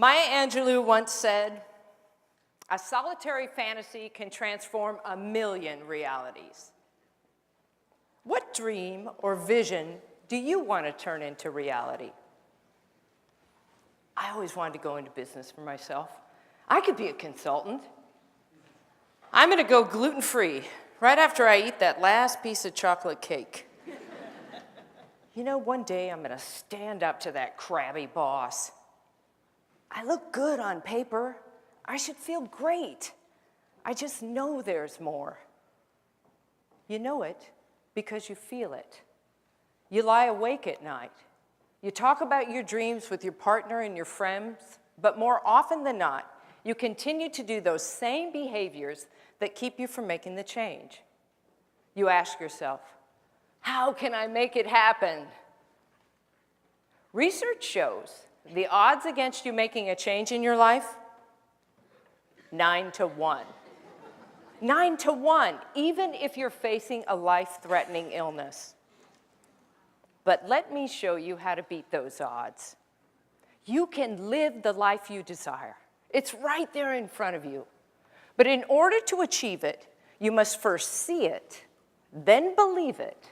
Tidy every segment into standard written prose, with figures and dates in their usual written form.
Maya Angelou once said, "A solitary fantasy can transform a million realities." What dream or vision do you want to turn into reality? I always wanted to go into business for myself. I could be a consultant. I'm going to go gluten-free right after I eat that last piece of chocolate cake. You know, one day I'm going to stand up to that crabby boss. I look good on paper. I should feel great. I just know there's more. You know it because you feel it. You lie awake at night. You talk about your dreams with your partner and your friends, but more often than not, you continue to do those same behaviors that keep you from making the change. You ask yourself, how can I make it happen? Research shows the odds against you making a change in your life, 9 to 1. 9 to 1, even if you're facing a life-threatening illness. But let me show you how to beat those odds. You can live the life you desire. It's right there in front of you. But in order to achieve it, you must first see it, then believe it,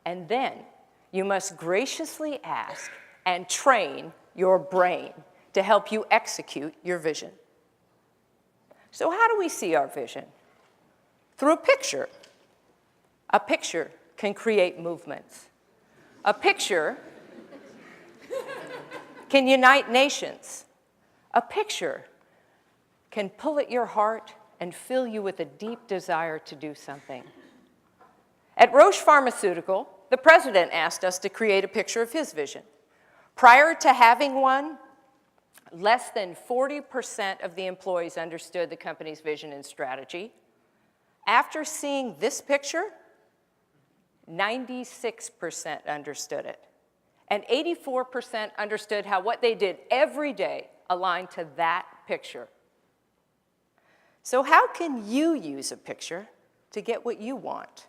and then you must graciously ask and train your brain to help you execute your vision. So how do we see our vision? Through a picture. A picture can create movements. A picture can unite nations. A picture can pull at your heart and fill you with a deep desire to do something. At Roche Pharmaceutical, the president asked us to create a picture of his vision. Prior to having one, less than 40% of the employees understood the company's vision and strategy. After seeing this picture, 96% understood it. And 84% understood how what they did every day aligned to that picture. So how can you use a picture to get what you want?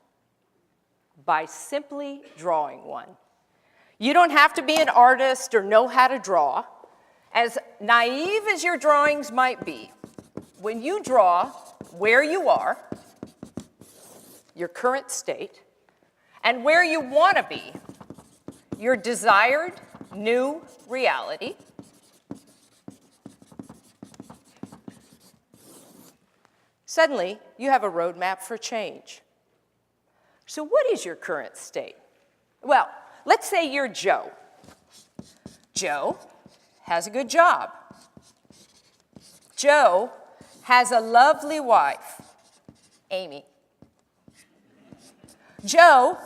By simply drawing one. You don't have to be an artist or know how to draw. As naive as your drawings might be, when you draw where you are, your current state, and where you want to be, your desired new reality, suddenly you have a roadmap for change. So what is your current state? Well, let's say you're Joe. Joe has a good job. Joe has a lovely wife, Amy. Joe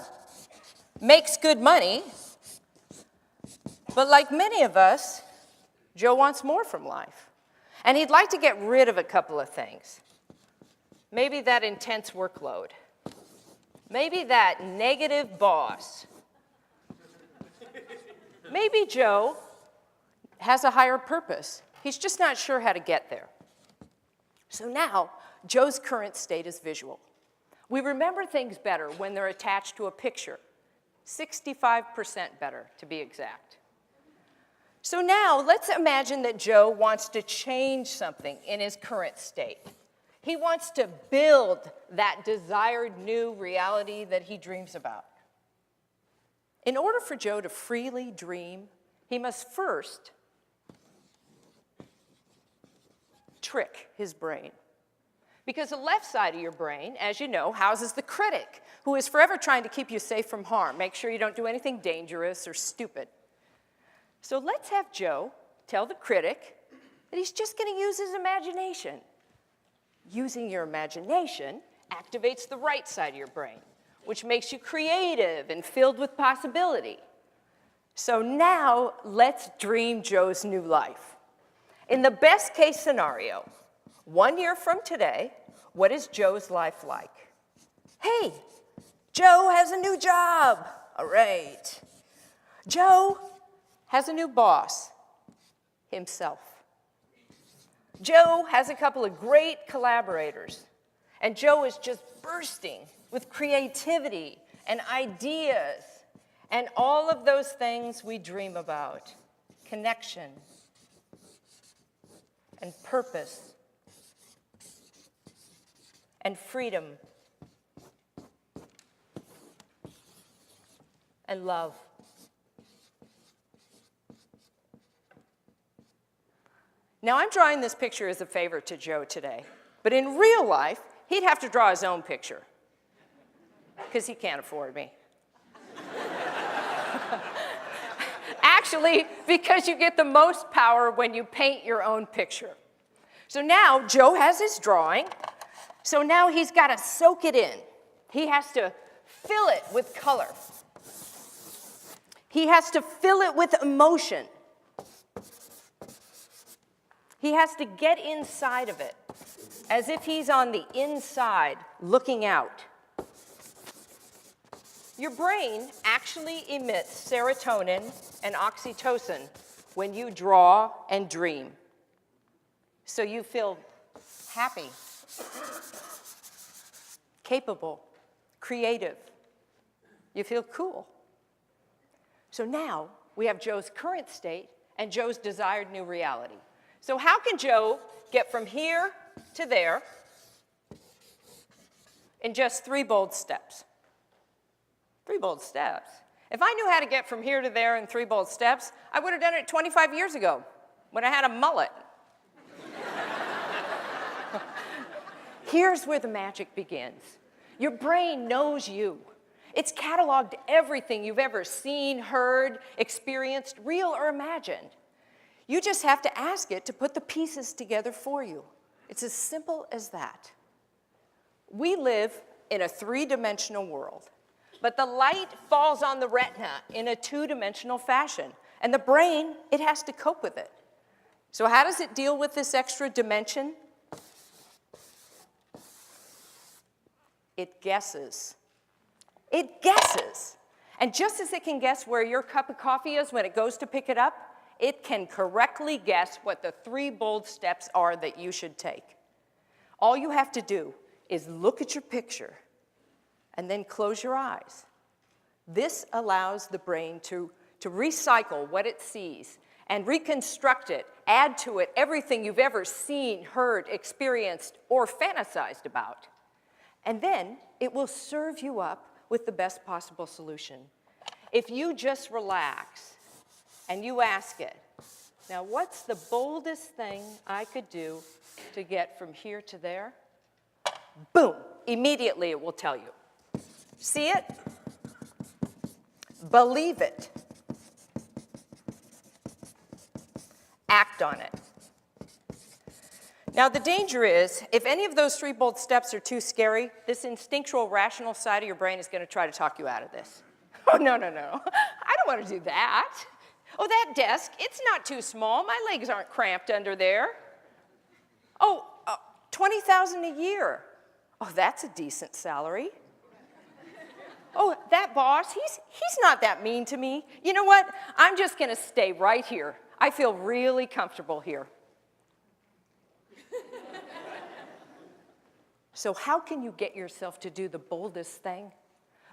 makes good money, but like many of us, Joe wants more from life. And he'd like to get rid of a couple of things. Maybe that intense workload. Maybe that negative boss. Maybe Joe has a higher purpose. He's just not sure how to get there. So now, Joe's current state is visual. We remember things better when they're attached to a picture. 65% better, to be exact. So now, let's imagine that Joe wants to change something in his current state. He wants to build that desired new reality that he dreams about. In order for Joe to freely dream, he must first trick his brain. Because the left side of your brain, as you know, houses the critic, who is forever trying to keep you safe from harm. Make sure you don't do anything dangerous or stupid. So let's have Joe tell the critic that he's just going to use his imagination. Using your imagination activates the right side of your brain, which makes you creative and filled with possibility. So now, let's dream Joe's new life. In the best case scenario, 1 year from today, what is Joe's life like? Hey, Joe has a new job. All right. Joe has a new boss, himself. Joe has a couple of great collaborators, and Joe is just bursting with creativity and ideas and all of those things we dream about. Connection, and purpose and freedom and love. Now, I'm drawing this picture as a favor to Joe today, but in real life, he'd have to draw his own picture because he can't afford me. Actually, because you get the most power when you paint your own picture. So now Joe has his drawing, so now he's got to soak it in. He has to fill it with color. He has to fill it with emotion. He has to get inside of it, as if he's on the inside looking out. Your brain actually emits serotonin and oxytocin when you draw and dream. So you feel happy, capable, creative. You feel cool. So now we have Joe's current state and Joe's desired new reality. So how can Joe get from here to there in just 3 bold steps? 3 bold steps. If I knew how to get from here to there in 3 bold steps, I would have done it 25 years ago when I had a mullet. Here's where the magic begins. Your brain knows you. It's cataloged everything you've ever seen, heard, experienced, real or imagined. You just have to ask it to put the pieces together for you. It's as simple as that. We live in a 3-dimensional world, but the light falls on the retina in a 2-dimensional fashion, and the brain, it has to cope with it. So how does it deal with this extra dimension? It guesses. It guesses. And just as it can guess where your cup of coffee is when it goes to pick it up, it can correctly guess what the 3 bold steps are that you should take. All you have to do is look at your picture and then close your eyes. This allows the brain to recycle what it sees and reconstruct it, add to it everything you've ever seen, heard, experienced, or fantasized about. And then it will serve you up with the best possible solution. If you just relax and you ask it, now what's the boldest thing I could do to get from here to there? Boom, immediately it will tell you. See it? Believe it. Act on it. Now the danger is, if any of those 3 bold steps are too scary, this instinctual, rational side of your brain is going to try to talk you out of this. Oh, no, no, no, I don't want to do that. Oh, that desk, it's not too small. My legs aren't cramped under there. Oh, $20,000 a year. Oh, that's a decent salary. Oh, that boss, he's not that mean to me. You know what? I'm just going to stay right here. I feel really comfortable here. So how can you get yourself to do the boldest thing?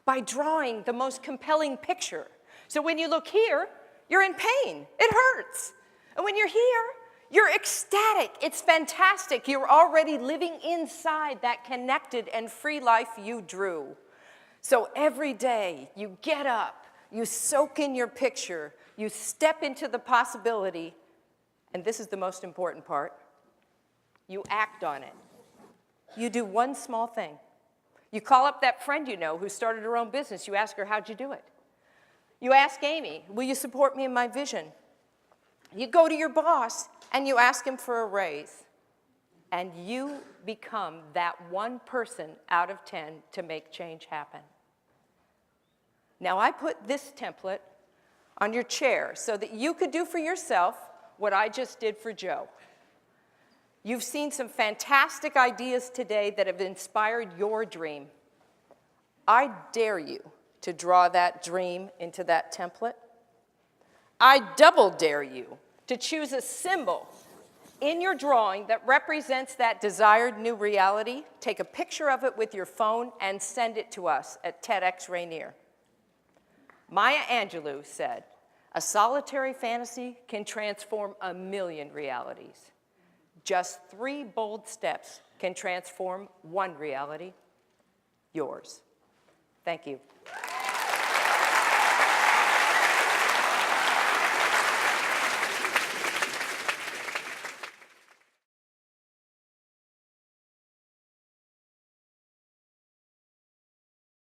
By drawing the most compelling picture. So when you look here, you're in pain. It hurts. And when you're here, you're ecstatic. It's fantastic. You're already living inside that connected and free life you drew. So every day you get up, you soak in your picture, you step into the possibility, and this is the most important part, you act on it. You do one small thing. You call up that friend you know who started her own business. You ask her, how'd you do it? You ask Amy, will you support me in my vision? You go to your boss and you ask him for a raise. And you become that one person out of 10 to make change happen. Now I put this template on your chair so that you could do for yourself what I just did for Joe. You've seen some fantastic ideas today that have inspired your dream. I dare you to draw that dream into that template. I double dare you to choose a symbol in your drawing that represents that desired new reality. Take a picture of it with your phone and send it to us at TEDxRainier. Maya Angelou said, "A solitary fantasy can transform a million realities." Just 3 bold steps can transform one reality, yours. Thank you.